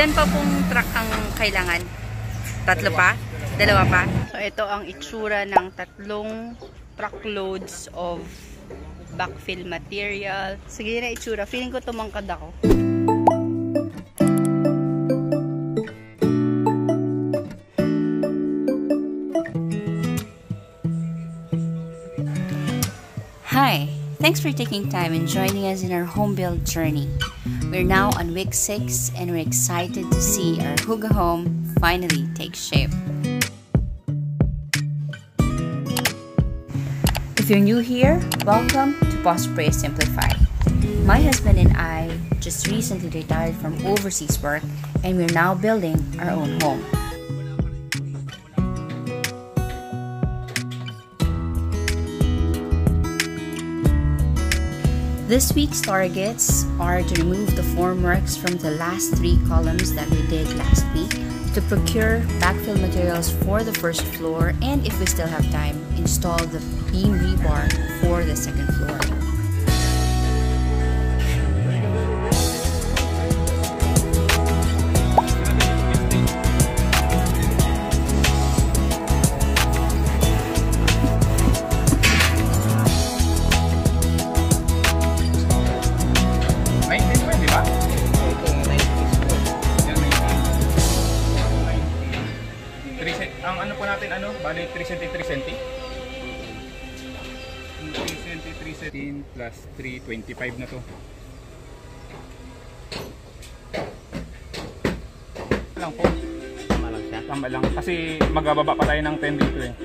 Ilan pa pong truck ang kailangan? Tatlo pa? Dalawa pa? So, ito ang itsura ng tatlong truckloads of backfill material. Sige na itsura. Feeling ko tumangkad ako. Hi! Thanks for taking time and joining us in our home build journey. We're now on week 6 and we're excited to see our Hygge home finally take shape. If you're new here, welcome to Postspray Simplified. My husband and I just recently retired from overseas work and we're now building our own home. This week's targets are to remove the formworks from the last 3 columns that we did last week, to procure backfill materials for the first floor, and if we still have time, install the beam rebar for the second floor. Ang ano po natin, bali 3 cm 3 cm. 3 cm 3 cm plus 325 na to. Lang po. Tama lang siya. Tama lang. Kasi magbababa pa tayo ng 10 dito eh.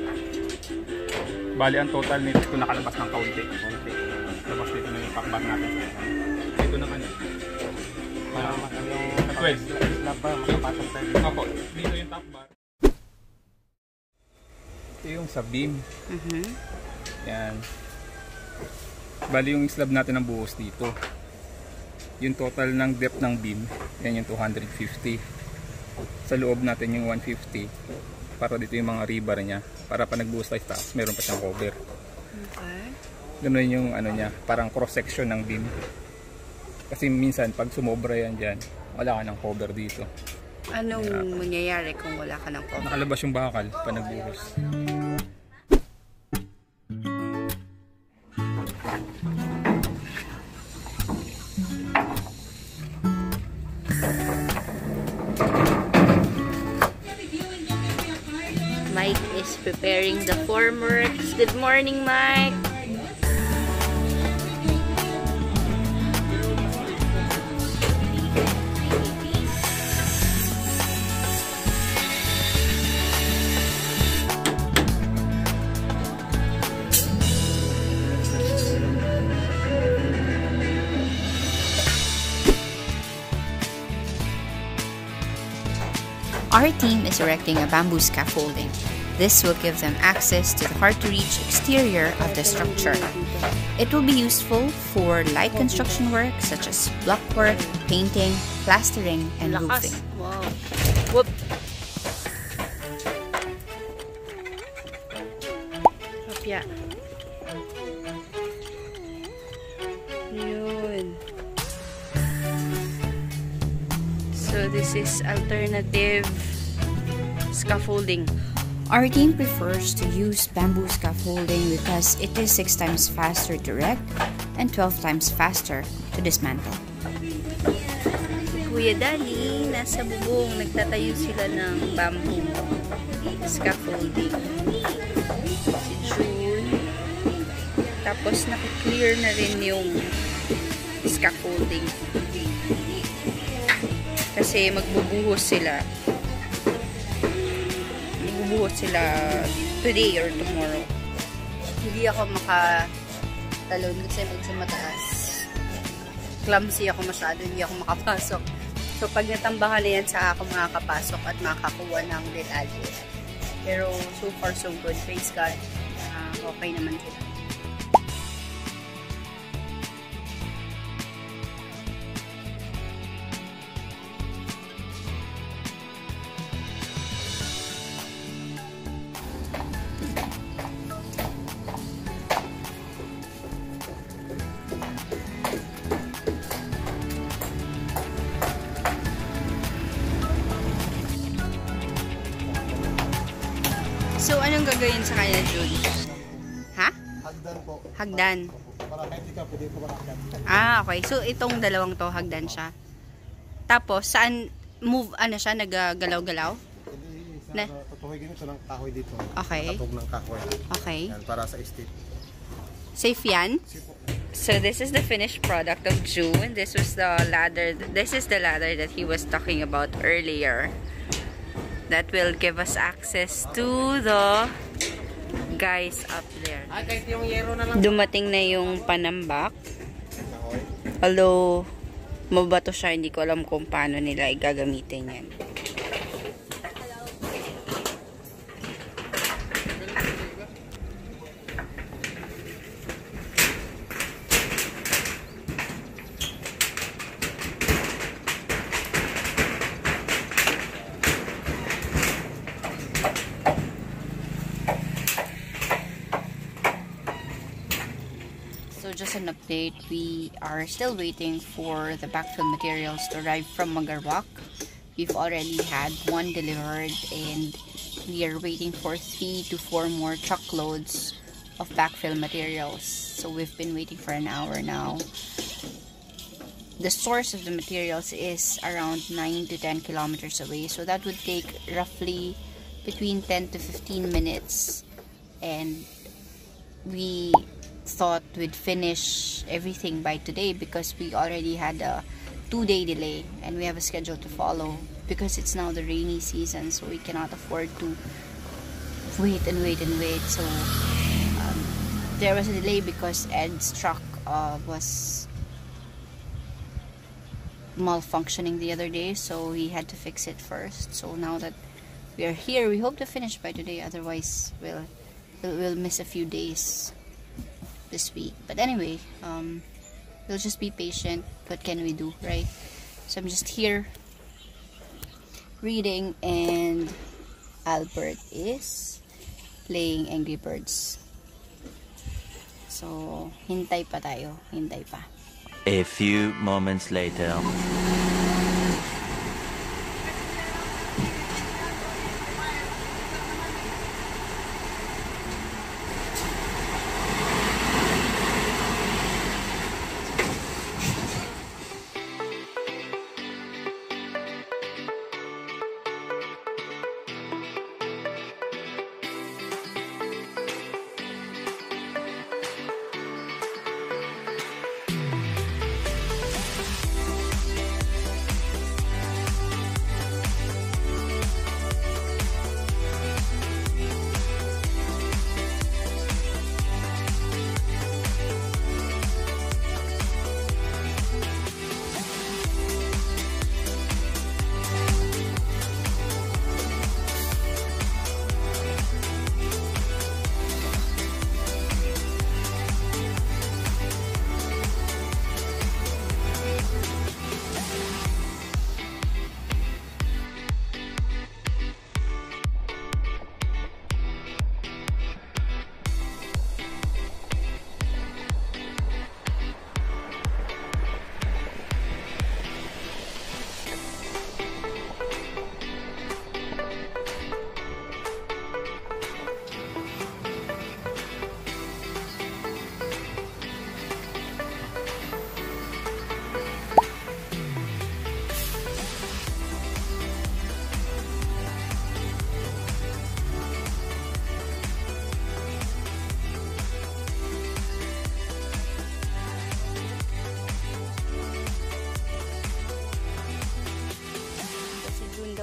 Bali ang total nito nakalabas ng kaunti. Labas dito na yung top bar natin. Dito naman eh. Yung 12. Makapasok tayo. Opo. Dito yung top bar. Ito yung sa beam. Yan. Bali yung slab natin ang buhos dito. Yung total ng depth ng beam, yan yung 250. Sa loob natin yung 150. Para dito yung mga rebar niya. Para pa nagbuhos tayo taas, meron pa siyang cover. Okay. Ganun yung ano niya, parang cross section ng beam. Kasi minsan pag sumobra yan dyan, wala ka ng cover dito. Anong mangyayari kung wala ka ng cover? Nakalabas yung bakal pa nagbuhos. Mike is preparing the formworks. Good morning, Mike! Our team is erecting a bamboo scaffolding. This will give them access to the hard-to-reach exterior of the structure. It will be useful for light construction work such as block work, painting, plastering, and roofing. Wow. Whoop. Hopya. Yun. So this is alternative scaffolding. Our team prefers to use bamboo scaffolding because it is 6 times faster to erect and 12 times faster to dismantle. Kuya Dali, nasa bubong, nagtatayo sila ng bamboo scaffolding. Si June, tapos nakiklear na rin yung scaffolding. Kasi magbubuhos sila today or tomorrow. Hindi ako makatalon kasi medyo mataas. Clumsy ako masyado, hindi ako makapasok. So pag natambahan na yan, sa ako makakapasok at makakuha ng detalye. Pero so far so good, praise God. Okay naman sila. So, anong gagawin sa kanya, June? Ha? Hagdan po. Hagdan. Para kahit ikaw, pwede ko marakyan. Ah, okay. So, itong dalawang to, hagdan siya. Tapos, saan move, ano siya, nagagalaw-galaw? Hindi, Na? tutuhigin ito ng kahoy dito. Okay. Katog ng kahoy. Okay. Yan, para sa estate. Safe yan? So, this is the finished product of June. This was the ladder. This is the ladder that he was talking about earlier. That will give us access to the guys up there. Dumating na yung panambak. Although, mabato siya, hindi ko alam kung paano nila igagamitin yan. So just an update, we are still waiting for the backfill materials to arrive from Magarwak. We've already had one delivered and we are waiting for 3 to 4 more truckloads of backfill materials. So we've been waiting for an hour now. The source of the materials is around 9 to 10 kilometers away, so that would take roughly between 10 to 15 minutes, and we thought we'd finish everything by today because we already had a 2-day delay and we have a schedule to follow because it's now the rainy season, so we cannot afford to wait and wait and wait. So there was a delay because Ed's truck was malfunctioning the other day, so we had to fix it first. So now that we are here, we hope to finish by today, otherwise we'll miss a few days this week. But anyway, we'll just be patient. What can we do, right? So I'm just here reading and Albert is playing Angry Birds. So hintay pa tayo, hintay pa. A few moments later.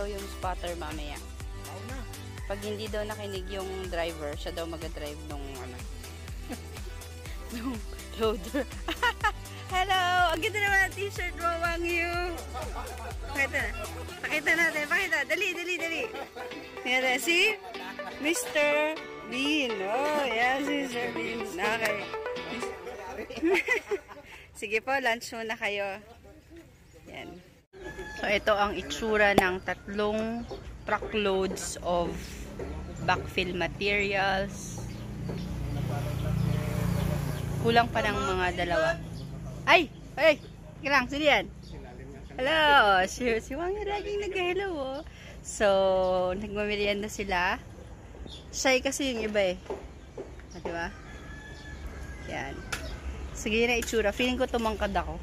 Yung spotter mamaya. Pag hindi daw nakinig yung driver, siya daw mag-drive nung ano, nung loader. Hello! Ang ganda naman ang t-shirt mo, Wang Yu! Pakita natin, pakita. Dali. Yan, si Mr. Bean. Oh, yeah, si Mr. Bean. Okay. Sige po, lunch muna kayo. Yan. So, ito ang itsura ng 3 truckloads of backfill materials. Kulang pa ng mga 2. Ay! Kirang, sino yan? Hello! Si Wang yung laging nag-hello, oh. So, nagmamerienda sila. Shy kasi yung iba eh. Diba? Yan. Sige na itsura. Feeling ko tumangkad ako.